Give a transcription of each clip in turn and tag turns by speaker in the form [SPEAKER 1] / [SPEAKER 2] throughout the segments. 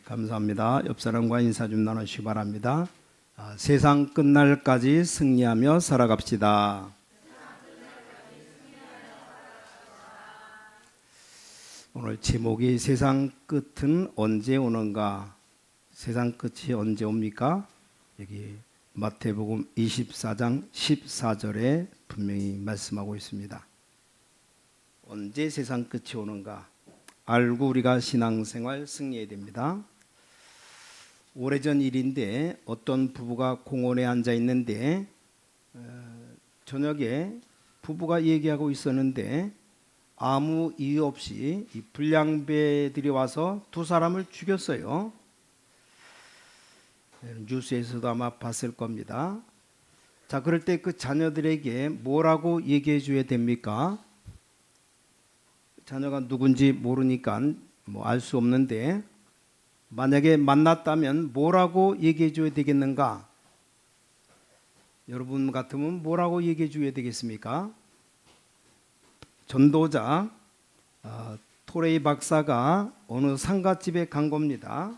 [SPEAKER 1] 감사합니다. 옆 사람과 인사 좀 나누시기 바랍니다. 세상 끝날까지 승리하며 살아갑시다. 오늘 제목이 세상 끝은 언제 오는가? 세상 끝이 언제 옵니까? 여기 마태복음 24장 14절에 분명히 말씀하고 있습니다. 언제 세상 끝이 오는가? 알고 우리가 신앙생활 승리해야 됩니다. 오래전 일인데 어떤 부부가 공원에 앉아 있는데 저녁에 부부가 얘기하고 있었는데 아무 이유 없이 이 불량배들이 와서 두 사람을 죽였어요. 뉴스에서도 아마 봤을 겁니다. 자, 그럴 때 그 자녀들에게 뭐라고 얘기해 줘야 됩니까? 자녀가 누군지 모르니까 알 수 없는데 만약에 만났다면 뭐라고 얘기해 줘야 되겠는가? 여러분 같으면 뭐라고 얘기해 줘야 되겠습니까? 전도자 토레이 박사가 어느 상가집에 간 겁니다.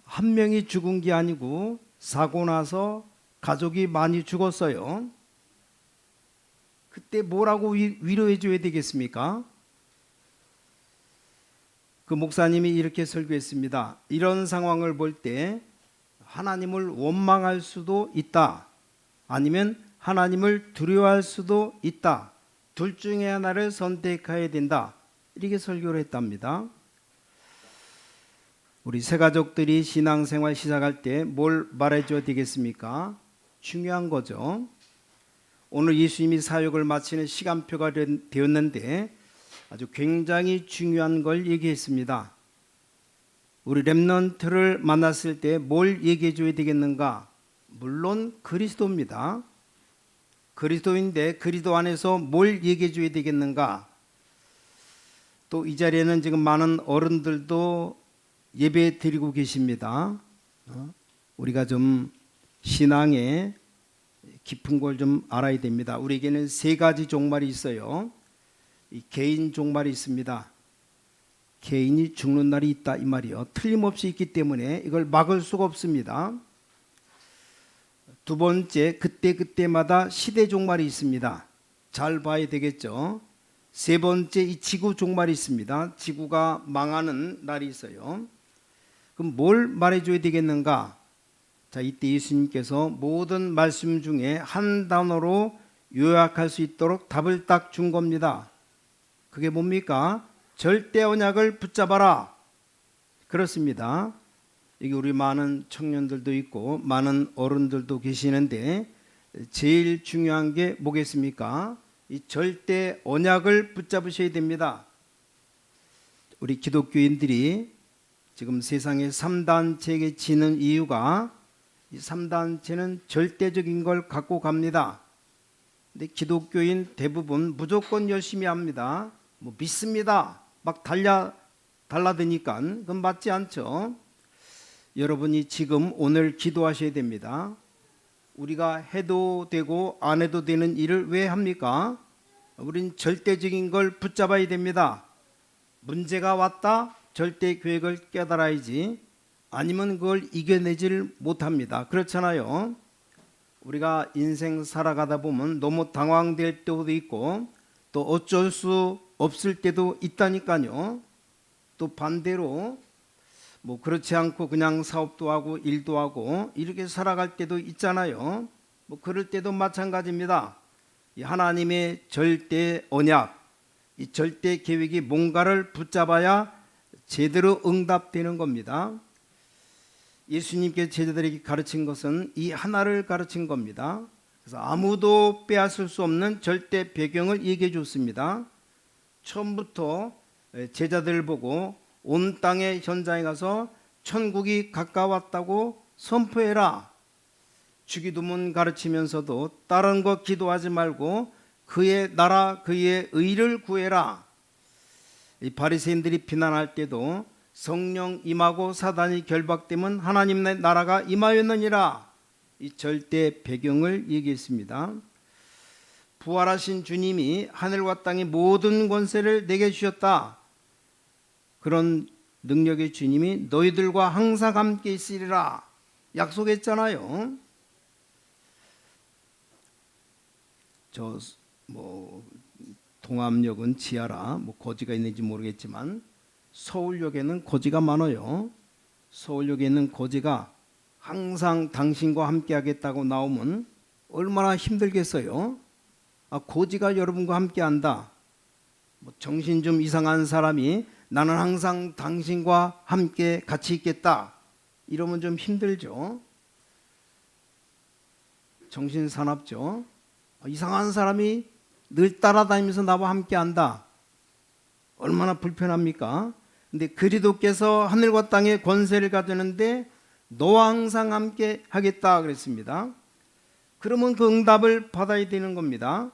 [SPEAKER 1] 한 명이 죽은 게 아니고 사고 나서 가족이 많이 죽었어요. 그때 뭐라고 위로해 줘야 되겠습니까? 그 목사님이 이렇게 설교했습니다. 이런 상황을 볼 때 하나님을 원망할 수도 있다. 아니면 하나님을 두려워할 수도 있다. 둘 중에 하나를 선택해야 된다. 이렇게 설교를 했답니다. 우리 새가족들이 신앙생활 시작할 때 뭘 말해줘야 되겠습니까? 중요한 거죠. 오늘 예수님이 사역을 마치는 시간표가 되었는데 아주 굉장히 중요한 걸 얘기했습니다. 우리 렘넌트를 만났을 때 뭘 얘기해 줘야 되겠는가? 물론 그리스도입니다. 그리스도인데 그리스도 안에서 뭘 얘기해 줘야 되겠는가? 또 이 자리에는 지금 많은 어른들도 예배 드리고 계십니다. 우리가 좀 신앙의 깊은 걸 좀 알아야 됩니다. 우리에게는 세 가지 종말이 있어요. 이 개인 종말이 있습니다. 개인이 죽는 날이 있다 이 말이요. 틀림없이 있기 때문에 이걸 막을 수가 없습니다. 두 번째, 그때마다 시대 종말이 있습니다. 잘 봐야 되겠죠. 세 번째, 이 지구 종말이 있습니다. 지구가 망하는 날이 있어요. 그럼 뭘 말해줘야 되겠는가? 자, 이때 예수님께서 모든 말씀 중에 한 단어로 요약할 수 있도록 답을 딱 준 겁니다. 그게 뭡니까? 절대 언약을 붙잡아라. 그렇습니다. 여기 우리 많은 청년들도 있고 많은 어른들도 계시는데 제일 중요한 게 뭐겠습니까? 이 절대 언약을 붙잡으셔야 됩니다. 우리 기독교인들이 지금 세상에 3단체에게 지는 이유가 이 3단체는 절대적인 걸 갖고 갑니다. 근데 기독교인 대부분 무조건 열심히 합니다. 믿습니다. 막 달라드니까 그건 맞지 않죠. 여러분이 지금 오늘 기도하셔야 됩니다. 우리가 해도 되고 안 해도 되는 일을 왜 합니까? 우린 절대적인 걸 붙잡아야 됩니다. 문제가 왔다 절대 계획을 깨달아야지 아니면 그걸 이겨내질 못합니다. 그렇잖아요. 우리가 인생 살아가다 보면 너무 당황될 때도 있고 또 어쩔 수 없을 때도 있다니까요. 또 반대로 그렇지 않고 그냥 사업도 하고 일도 하고 이렇게 살아갈 때도 있잖아요. 그럴 때도 마찬가지입니다. 이 하나님의 절대 언약, 이 절대 계획이 뭔가를 붙잡아야 제대로 응답되는 겁니다. 예수님께 제자들에게 가르친 것은 이 하나를 가르친 겁니다. 그래서 아무도 빼앗을 수 없는 절대 배경을 얘기해 줬습니다. 처음부터 제자들을 보고 온 땅의 현장에 가서 천국이 가까웠다고 선포해라. 주기도문 가르치면서도 다른 거 기도하지 말고 그의 나라 그의 의를 구해라. 이 바리새인들이 비난할 때도 성령 임하고 사단이 결박되면 하나님의 나라가 임하였느니라. 이 절대 배경을 얘기했습니다. 부활하신 주님이 하늘과 땅의 모든 권세를 내게 주셨다. 그런 능력의 주님이 너희들과 항상 함께 있으리라 약속했잖아요. 동암역은 지하라 고지가 있는지 모르겠지만 서울역에는 고지가 많아요. 서울역에 있는 고지가 항상 당신과 함께 하겠다고 나오면 얼마나 힘들겠어요. 고지가 여러분과 함께 한다. 정신 좀 이상한 사람이 나는 항상 당신과 함께 같이 있겠다 이러면 좀 힘들죠. 정신 사납죠. 이상한 사람이 늘 따라다니면서 나와 함께 한다. 얼마나 불편합니까? 근데 그리스도께서 하늘과 땅의 권세를 가졌는데 너와 항상 함께 하겠다 그랬습니다. 그러면 그 응답을 받아야 되는 겁니다.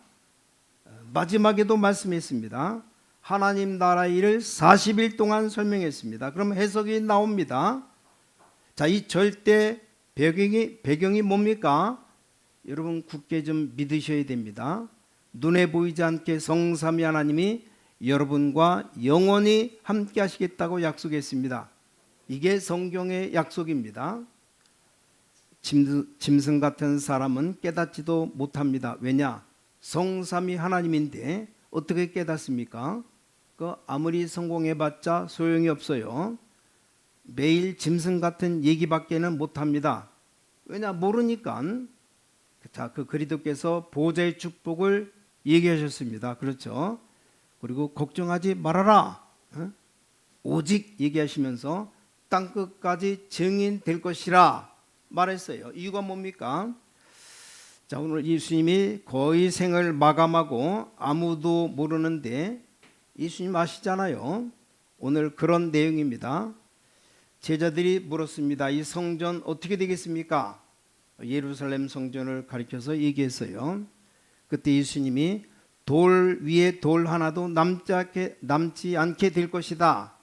[SPEAKER 1] 마지막에도 말씀했습니다. 하나님 나라 일을 40일 동안 설명했습니다. 그럼 해석이 나옵니다. 자, 이 절대 배경이 뭡니까? 여러분 굳게 좀 믿으셔야 됩니다. 눈에 보이지 않게 성삼위 하나님이 여러분과 영원히 함께 하시겠다고 약속했습니다. 이게 성경의 약속입니다. 짐승 같은 사람은 깨닫지도 못합니다. 왜냐? 성삼위 하나님인데 어떻게 깨닫습니까? 아무리 성공해봤자 소용이 없어요. 매일 짐승 같은 얘기밖에는 못합니다. 왜냐? 모르니까. 자, 그 그리스도께서 보좌의 축복을 얘기하셨습니다. 그렇죠? 그리고 걱정하지 말아라. 오직 얘기하시면서 땅끝까지 증인될 것이라 말했어요. 이유가 뭡니까? 자, 오늘 예수님이 거의 생을 마감하고 아무도 모르는데 예수님 아시잖아요. 오늘 그런 내용입니다. 제자들이 물었습니다. 이 성전 어떻게 되겠습니까? 예루살렘 성전을 가리켜서 얘기했어요. 그때 예수님이 돌 위에 돌 하나도 남지 않게 될 것이다.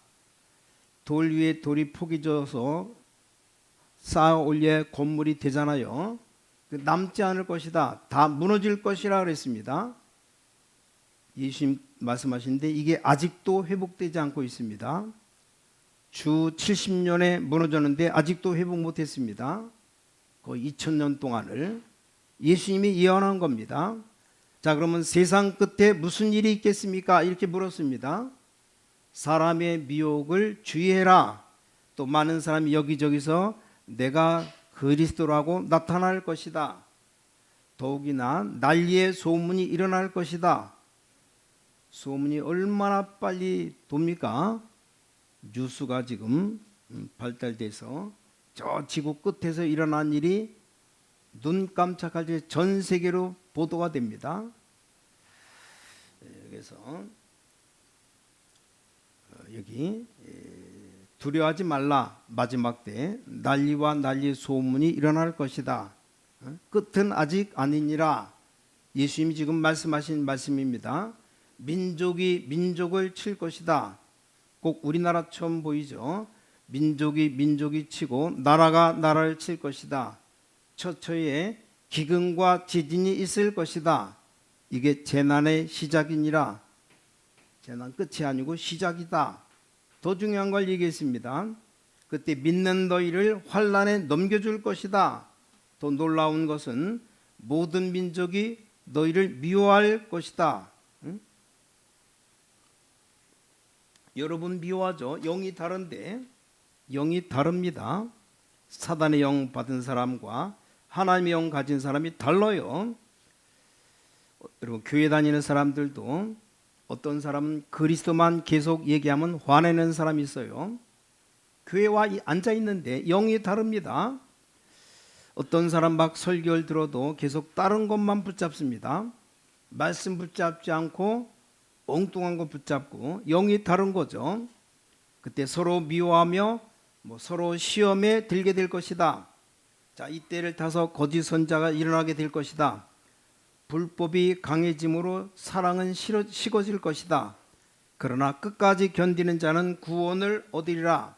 [SPEAKER 1] 돌 위에 돌이 폭이 져서 쌓아 올려 건물이 되잖아요. 남지 않을 것이다. 다 무너질 것이라 그랬습니다. 예수님 말씀하시는데 이게 아직도 회복되지 않고 있습니다. 주 70년에 무너졌는데 아직도 회복 못했습니다. 거의 2000년 동안을 예수님이 예언한 겁니다. 자, 그러면 세상 끝에 무슨 일이 있겠습니까? 이렇게 물었습니다. 사람의 미혹을 주의해라. 또 많은 사람이 여기저기서 내가 그리스도라고 나타날 것이다. 더욱이나 난리의 소문이 일어날 것이다. 소문이 얼마나 빨리 돕니까? 뉴스가 지금 발달돼서 저 지구 끝에서 일어난 일이 눈 깜짝할 때 전 세계로 보도가 됩니다. 그래서 여기 두려워하지 말라. 마지막 때 난리와 난리의 소문이 일어날 것이다. 끝은 아직 아니니라. 예수님이 지금 말씀하신 말씀입니다. 민족이 민족을 칠 것이다. 꼭 우리나라처럼 보이죠. 민족이 치고 나라가 나라를 칠 것이다. 처처에 기근과 지진이 있을 것이다. 이게 재난의 시작이니라. 재난 끝이 아니고 시작이다. 더 중요한 걸 얘기했습니다. 그때 믿는 너희를 환난에 넘겨줄 것이다. 더 놀라운 것은 모든 민족이 너희를 미워할 것이다. 여러분 미워하죠. 영이 다른데 영이 다릅니다. 사단의 영 받은 사람과 하나님의 영 가진 사람이 달라요. 여러분 교회 다니는 사람들도 어떤 사람은 그리스도만 계속 얘기하면 화내는 사람이 있어요. 교회와 앉아 있는데 영이 다릅니다. 어떤 사람 막 설교를 들어도 계속 다른 것만 붙잡습니다. 말씀 붙잡지 않고 엉뚱한 거 붙잡고 영이 다른 거죠. 그때 서로 미워하며 서로 시험에 들게 될 것이다. 자, 이때를 타서 거짓 선자가 일어나게 될 것이다. 불법이 강해짐으로 사랑은 식어질 것이다. 그러나 끝까지 견디는 자는 구원을 얻으리라.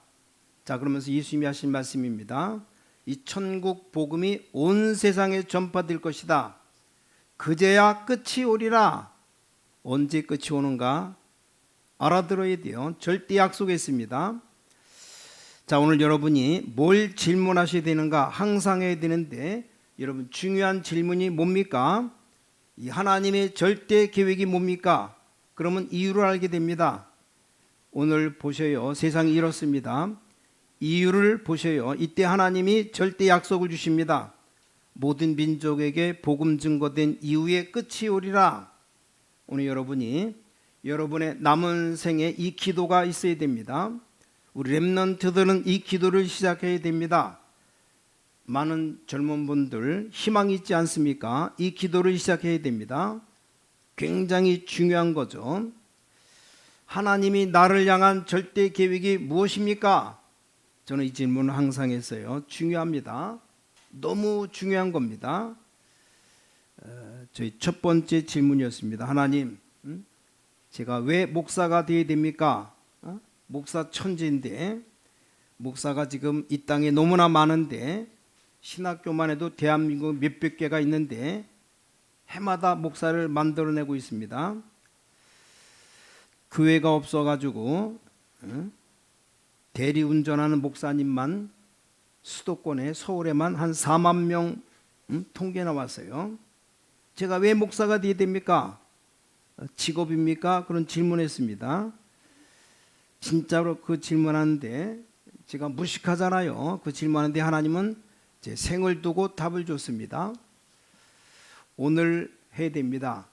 [SPEAKER 1] 자, 그러면서 예수님이 하신 말씀입니다. 이 천국 복음이 온 세상에 전파될 것이다. 그제야 끝이 오리라. 언제 끝이 오는가 알아들어야 돼요. 절대 약속했습니다. 자, 오늘 여러분이 뭘 질문하셔야 되는가 항상 해야 되는데, 여러분 중요한 질문이 뭡니까? 이 하나님의 절대 계획이 뭡니까? 그러면 이유를 알게 됩니다. 오늘 보셔요. 세상이 이렇습니다. 이유를 보셔요. 이때 하나님이 절대 약속을 주십니다. 모든 민족에게 복음 증거된 이후의 끝이 오리라. 오늘 여러분이 여러분의 남은 생에 이 기도가 있어야 됩니다. 우리 렘넌트들은 이 기도를 시작해야 됩니다. 많은 젊은 분들 희망이 있지 않습니까? 이 기도를 시작해야 됩니다. 굉장히 중요한 거죠. 하나님이 나를 향한 절대 계획이 무엇입니까? 저는 이 질문을 항상 했어요. 중요합니다. 너무 중요한 겁니다. 저희 첫 번째 질문이었습니다. 하나님, 제가 왜 목사가 되어야 됩니까? 목사 천지인데, 목사가 지금 이 땅에 너무나 많은데, 신학교만 해도 대한민국 몇백 개가 있는데 해마다 목사를 만들어내고 있습니다. 교회가 없어가지고 대리운전하는 목사님만 수도권에, 서울에만 한 4만 명 통계 나왔어요. 제가 왜 목사가 되어야 됩니까? 직업입니까? 그런 질문했습니다. 진짜로 그 질문하는데 제가 무식하잖아요. 그 질문하는데 하나님은 제 생을 두고 답을 줬습니다. 오늘 해야 됩니다.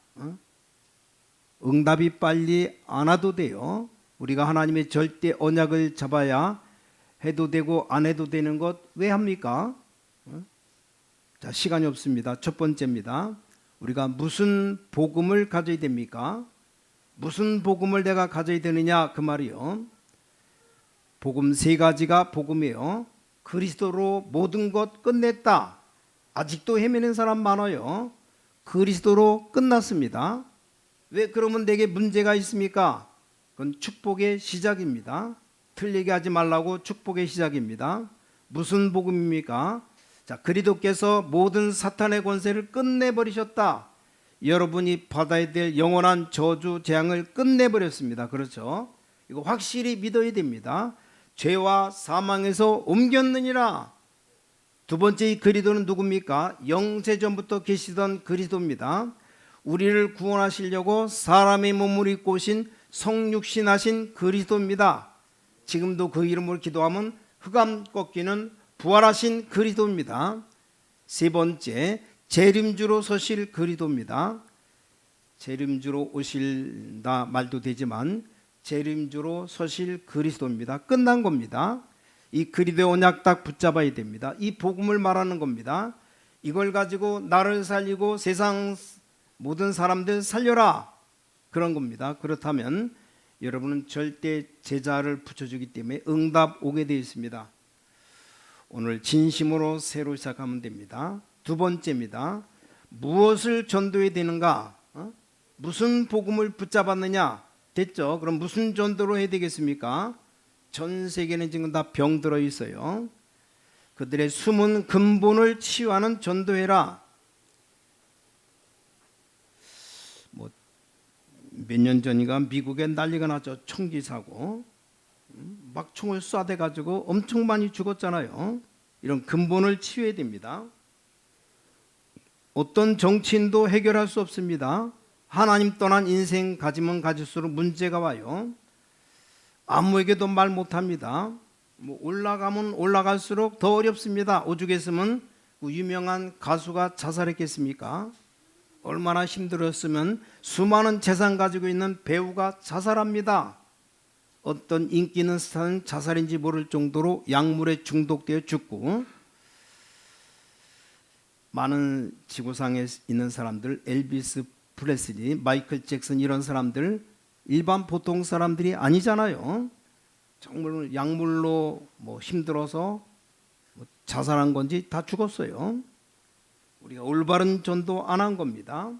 [SPEAKER 1] 응답이 빨리 안 와도 돼요. 우리가 하나님의 절대 언약을 잡아야 해도 되고 안 해도 되는 것 왜 합니까? 자, 시간이 없습니다. 첫 번째입니다. 우리가 무슨 복음을 가져야 됩니까? 무슨 복음을 내가 가져야 되느냐 그 말이요. 복음 세 가지가 복음이에요. 그리스도로 모든 것 끝냈다. 아직도 헤매는 사람 많아요. 그리스도로 끝났습니다. 왜 그러면 내게 문제가 있습니까? 그건 축복의 시작입니다. 틀리게 하지 말라고 축복의 시작입니다. 무슨 복음입니까? 자, 그리스도께서 모든 사탄의 권세를 끝내버리셨다. 여러분이 받아야 될 영원한 저주 재앙을 끝내버렸습니다. 그렇죠? 이거 확실히 믿어야 됩니다. 죄와 사망에서 옮겼느니라. 두 번째 이 그리스도는 누굽니까? 영세전부터 계시던 그리스도입니다. 우리를 구원하시려고 사람의 몸을 입고 오신 성육신하신 그리스도입니다. 지금도 그 이름으로 기도하면 흑암 꺾이는 부활하신 그리스도입니다. 세 번째, 재림주로 서실 그리스도입니다. 재림주로 오실다 말도 되지만 재림주로 서실 그리스도입니다. 끝난 겁니다. 이 그리스도의 언약 딱 붙잡아야 됩니다. 이 복음을 말하는 겁니다. 이걸 가지고 나를 살리고 세상 모든 사람들 살려라, 그런 겁니다. 그렇다면 여러분은 절대 제자를 붙여주기 때문에 응답 오게 되어 있습니다. 오늘 진심으로 새로 시작하면 됩니다. 두 번째입니다. 무엇을 전도해야 되는가? 무슨 복음을 붙잡았느냐? 됐죠? 그럼 무슨 전도로 해야 되겠습니까? 전 세계는 지금 다 병들어 있어요. 그들의 숨은 근본을 치유하는 전도해라. 몇 년 전인가 미국에 난리가 났죠. 총기 사고. 막 총을 쏴대 가지고 엄청 많이 죽었잖아요. 이런 근본을 치유해야 됩니다. 어떤 정치인도 해결할 수 없습니다. 하나님 떠난 인생 가지면 가질수록 문제가 와요. 아무에게도 말 못합니다. 올라가면 올라갈수록 더 어렵습니다. 오죽했으면 유명한 가수가 자살했겠습니까? 얼마나 힘들었으면 수많은 재산 가지고 있는 배우가 자살합니다. 어떤 인기 있는 스타는 자살인지 모를 정도로 약물에 중독되어 죽고, 많은 지구상에 있는 사람들, 엘비스 프레슬리, 마이클 잭슨, 이런 사람들 일반 보통 사람들이 아니잖아요. 정말 약물로 힘들어서 자살한 건지 다 죽었어요. 우리가 올바른 전도 안 한 겁니다.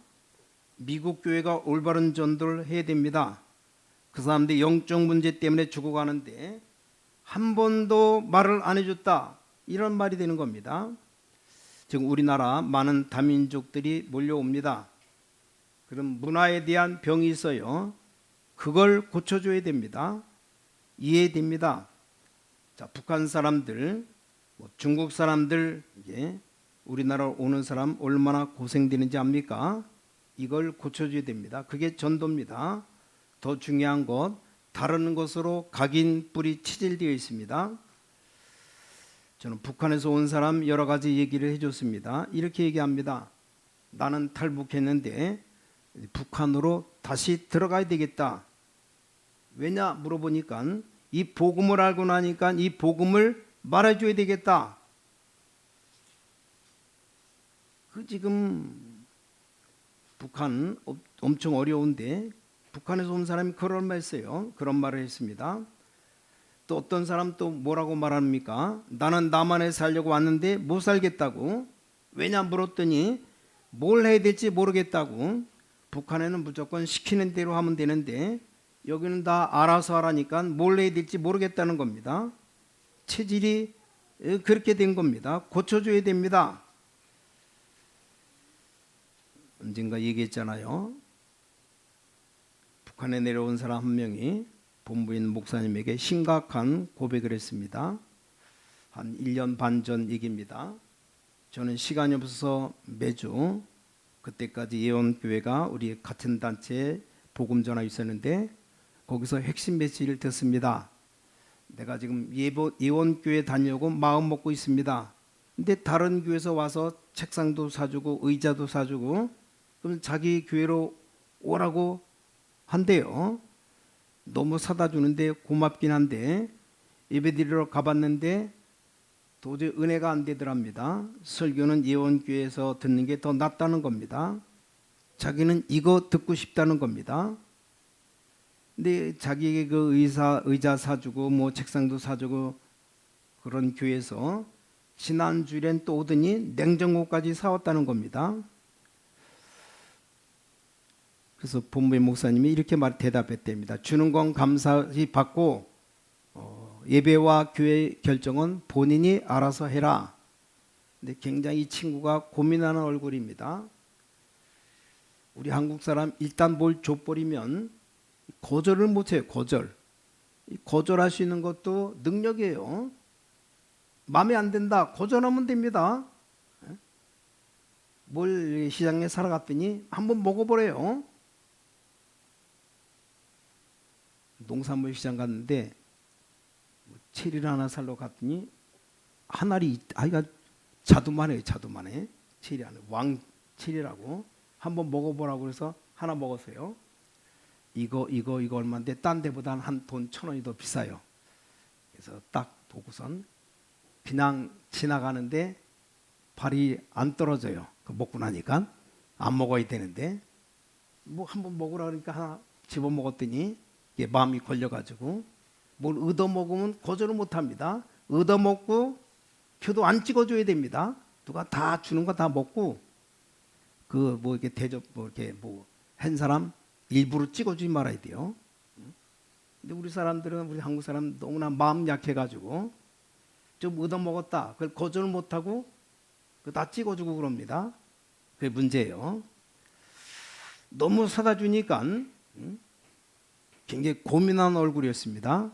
[SPEAKER 1] 미국 교회가 올바른 전도를 해야 됩니다. 그 사람들이 영적 문제 때문에 죽어가는데 한 번도 말을 안 해줬다, 이런 말이 되는 겁니다. 지금 우리나라 많은 다민족들이 몰려옵니다. 그럼 문화에 대한 병이 있어요. 그걸 고쳐줘야 됩니다. 이해됩니다. 자, 북한 사람들, 중국 사람들, 이게 우리나라 오는 사람 얼마나 고생되는지 압니까? 이걸 고쳐줘야 됩니다. 그게 전도입니다. 더 중요한 것, 다른 것으로 각인 뿌리 치질되어 있습니다. 저는 북한에서 온 사람 여러 가지 얘기를 해줬습니다. 이렇게 얘기합니다. 나는 탈북했는데 북한으로 다시 들어가야 되겠다. 왜냐 물어보니까 이 복음을 알고 나니까 이 복음을 말해줘야 되겠다. 그 지금 북한 엄청 어려운데 북한에서 온 사람이 그런 말 했어요. 그런 말을 했습니다. 또 어떤 사람 또 뭐라고 말합니까? 나는 남한에 살려고 왔는데 못 살겠다고. 왜냐 물었더니 뭘 해야 될지 모르겠다고. 북한에는 무조건 시키는 대로 하면 되는데 여기는 다 알아서 하라니까 뭘 해야 될지 모르겠다는 겁니다. 체질이 그렇게 된 겁니다. 고쳐줘야 됩니다. 언젠가 얘기했잖아요. 북한에 내려온 사람 한 명이 본부인 목사님에게 심각한 고백을 했습니다. 한 1년 반 전 얘기입니다. 저는 시간이 없어서 매주 그때까지 예원교회가 우리 같은 단체에 복음 전화 있었는데 거기서 핵심 메시지를 듣습니다. 내가 지금 예원교회 다니려고 마음 먹고 있습니다. 근데 다른 교회에서 와서 책상도 사주고 의자도 사주고 그럼 자기 교회로 오라고 한대요. 너무 사다 주는데 고맙긴 한데 예배드리러 가봤는데 도저히 은혜가 안 되더랍니다. 설교는 예원교회에서 듣는 게 더 낫다는 겁니다. 자기는 이거 듣고 싶다는 겁니다. 근데 자기에게 그 의자 사주고 뭐 책상도 사주고 그런 교회에서 지난주일엔 또 오더니 냉장고까지 사왔다는 겁니다. 그래서 본부의 목사님이 이렇게 대답했답니다. 주는 건 감사히 받고 예배와 교회 결정은 본인이 알아서 해라. 근데 굉장히 이 친구가 고민하는 얼굴입니다. 우리 한국 사람 일단 뭘 줘버리면 거절을 못해요. 거절할 수 있는 것도 능력이에요. 마음에 안 든다. 거절하면 됩니다. 뭘 시장에 사러 갔더니 한번 먹어보래요. 농산물 시장 갔는데 체리를 하나 사러 갔더니 한 알이 아이가 자두만해. 체리 하나 왕 체리라고 한번 먹어보라고 해서 하나 먹었어요. 이거 얼마인데 딴 데보다 한 돈 1,000원이 더 비싸요. 그래서 딱 보고선 그냥 지나가는데 발이 안 떨어져요. 먹고 나니까 안 먹어야 되는데 뭐 한번 먹으라 그러니까 하나 집어 먹었더니 이게 마음이 걸려가지고 뭘 얻어 먹으면 거절을 못합니다. 얻어 먹고 표도 안 찍어줘야 됩니다. 누가 다 주는 거 다 먹고 그 뭐 이렇게 대접 뭐 이렇게 뭐 한 사람 일부러 찍어주지 말아야 돼요. 근데 우리 한국 사람 너무나 마음 약해가지고 좀 얻어 먹었다. 그걸 거절을 못하고 다 찍어주고 그럽니다. 그게 문제예요. 너무 사다 주니까 굉장히 고민한 얼굴이었습니다.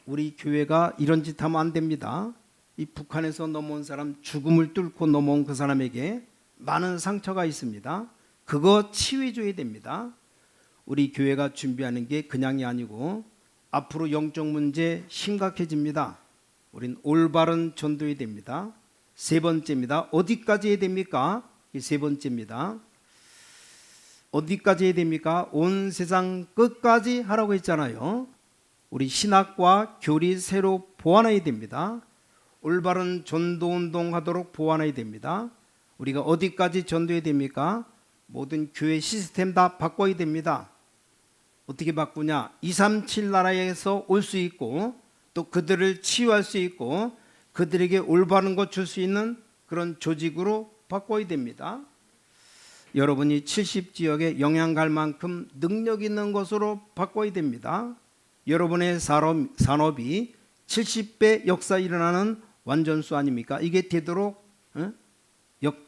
[SPEAKER 1] 우리 교회가 이런 짓 하면 안 됩니다. 이 북한에서 넘어온 사람, 죽음을 뚫고 넘어온 그 사람에게 많은 상처가 있습니다. 그거 치유해줘야 됩니다. 우리 교회가 준비하는 게 그냥이 아니고 앞으로 영적 문제 심각해집니다. 우린 올바른 전도해야 됩니다. 세 번째입니다. 어디까지 해야 됩니까? 이 세 번째입니다. 어디까지 해야 됩니까? 온 세상 끝까지 하라고 했잖아요. 우리 신학과 교리 새로 보완해야 됩니다. 올바른 전도운동 하도록 보완해야 됩니다. 우리가 어디까지 전도해야 됩니까? 모든 교회 시스템 다 바꿔야 됩니다. 어떻게 바꾸냐? 237 나라에서 올 수 있고 또 그들을 치유할 수 있고 그들에게 올바른 것 줄 수 있는 그런 조직으로 바꿔야 됩니다. 여러분이 70지역에 영향 갈 만큼 능력 있는 것으로 바꿔야 됩니다. 여러분의 산업이 70배 역사 일어나는 완전수 아닙니까? 이게 되도록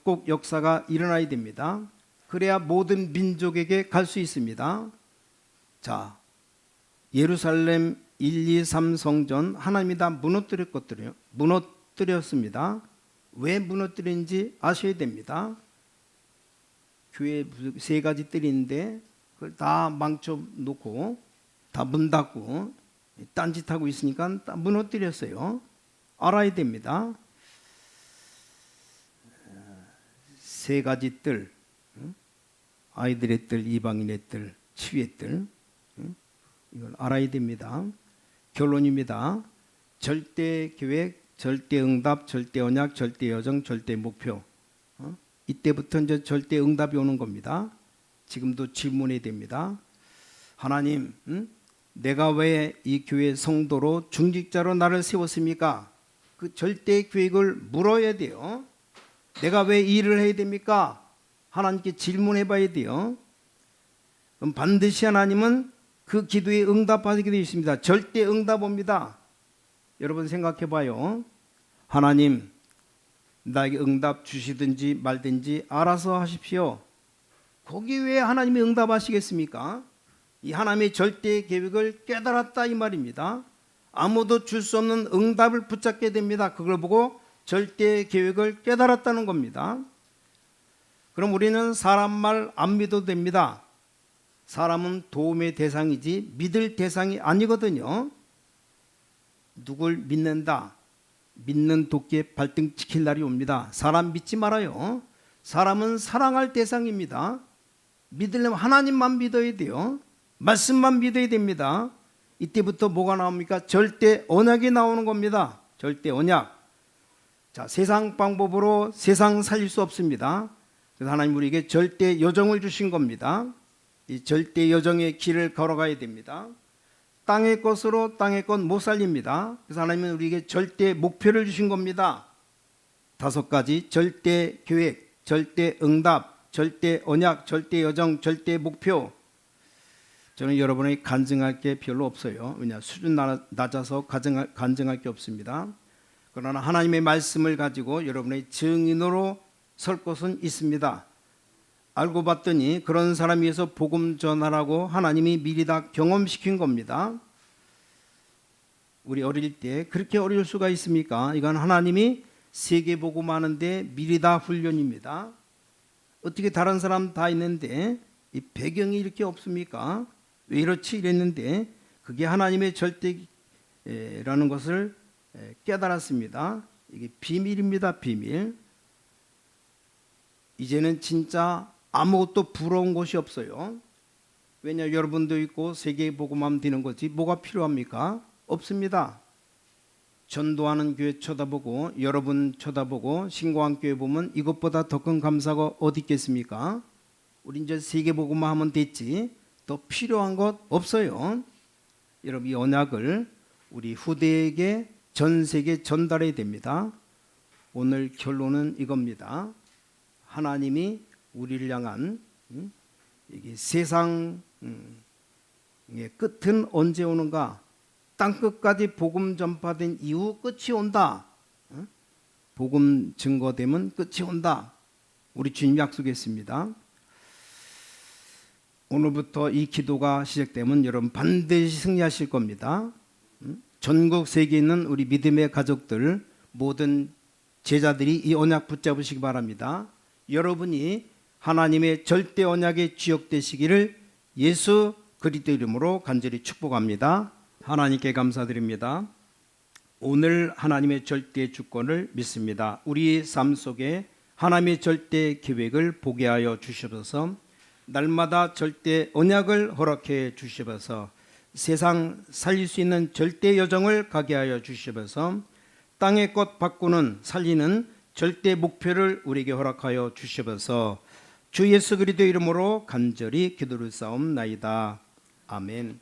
[SPEAKER 1] 꼭 역사가 일어나야 됩니다. 그래야 모든 민족에게 갈 수 있습니다. 자, 예루살렘 1, 2, 3 성전 하나님이 다 무너뜨렸습니다. 왜 무너뜨린지 아셔야 됩니다. 교회 세 가지 뜰인데 그걸 다 망쳐 놓고 다 문 닫고 딴짓하고 있으니까 다 무너뜨렸어요. 알아야 됩니다. 세 가지 뜰, 아이들의 뜰, 이방인의 뜰, 치유의 뜰, 이걸 알아야 됩니다. 결론입니다. 절대 계획, 절대 응답, 절대 언약, 절대 여정, 절대 목표. 이때부터 이제 절대 응답이 오는 겁니다. 지금도 질문해야 됩니다. 하나님, 내가 왜 이 교회 성도로 중직자로 나를 세웠습니까? 그 절대 계획을 물어야 돼요. 내가 왜 이 일을 해야 됩니까? 하나님께 질문해 봐야 돼요. 그럼 반드시 하나님은 그 기도에 응답하게 되어 있습니다. 절대 응답 옵니다. 여러분 생각해 봐요. 하나님, 나에게 응답 주시든지 말든지 알아서 하십시오. 거기 왜 하나님이 응답하시겠습니까? 이 하나님의 절대 계획을 깨달았다 이 말입니다. 아무도 줄 수 없는 응답을 붙잡게 됩니다. 그걸 보고 절대 계획을 깨달았다는 겁니다. 그럼 우리는 사람 말 안 믿어도 됩니다. 사람은 도움의 대상이지 믿을 대상이 아니거든요. 누굴 믿는다. 믿는 도끼에 발등 찍힐 날이 옵니다. 사람 믿지 말아요. 사람은 사랑할 대상입니다. 믿으려면 하나님만 믿어야 돼요. 말씀만 믿어야 됩니다. 이때부터 뭐가 나옵니까? 절대 언약이 나오는 겁니다. 절대 언약. 자, 세상 방법으로 세상 살릴 수 없습니다. 그래서 하나님 우리에게 절대 여정을 주신 겁니다. 이 절대 여정의 길을 걸어가야 됩니다. 땅의 것으로 땅의 것 못 살립니다. 그래서 하나님은 우리에게 절대 목표를 주신 겁니다. 5가지 절대 계획, 절대 응답, 절대 언약, 절대 여정, 절대 목표. 저는 여러분에게 간증할 게 별로 없어요. 왜냐, 수준 낮아서 간증할 게 없습니다. 그러나 하나님의 말씀을 가지고 여러분의 증인으로 설 곳은 있습니다. 알고 봤더니 그런 사람 위해서 복음 전하라고 하나님이 미리 다 경험시킨 겁니다. 우리 어릴 때 그렇게 어려울 수가 있습니까? 이건 하나님이 세계 복음 하는데 미리 다 훈련입니다. 어떻게 다른 사람 다 있는데 이 배경이 이렇게 없습니까? 왜 이렇지 이랬는데 그게 하나님의 절대라는 것을 깨달았습니다. 이게 비밀입니다. 비밀. 이제는 진짜 아무것도 부러운 것이 없어요. 왜냐, 여러분도 있고 세계 복음하면 되는 거지 뭐가 필요합니까? 없습니다. 전도하는 교회 쳐다보고 여러분 쳐다보고 신고한 교회 보면 이것보다 더 큰 감사가 어디 있겠습니까? 우리 이제 세계 복음만 하면 됐지 더 필요한 것 없어요. 여러분 이 언약을 우리 후대에게 전 세계 전달해야 됩니다. 오늘 결론은 이겁니다. 하나님이 우리를 향한 이게 세상의 끝은 언제 오는가? 땅 끝까지 복음 전파된 이후 끝이 온다. 복음 증거되면 끝이 온다. 우리 주님 약속했습니다. 오늘부터 이 기도가 시작되면 여러분 반드시 승리하실 겁니다. 전국 세계에 있는 우리 믿음의 가족들 모든 제자들이 이 언약 붙잡으시기 바랍니다. 여러분이 하나님의 절대 언약의 주역 되시기를 예수 그리스도 이름으로 간절히 축복합니다. 하나님께 감사드립니다. 오늘 하나님의 절대 주권을 믿습니다. 우리 삶 속에 하나님의 절대 계획을 보게 하여 주시옵소서. 날마다 절대 언약을 허락해 주시옵소서. 세상 살릴 수 있는 절대 여정을 가게 하여 주시옵소서. 땅의 것 바꾸는 살리는 절대 목표를 우리에게 허락하여 주시옵소서. 주 예수 그리스도 이름으로 간절히 기도를 싸움나이다. 아멘.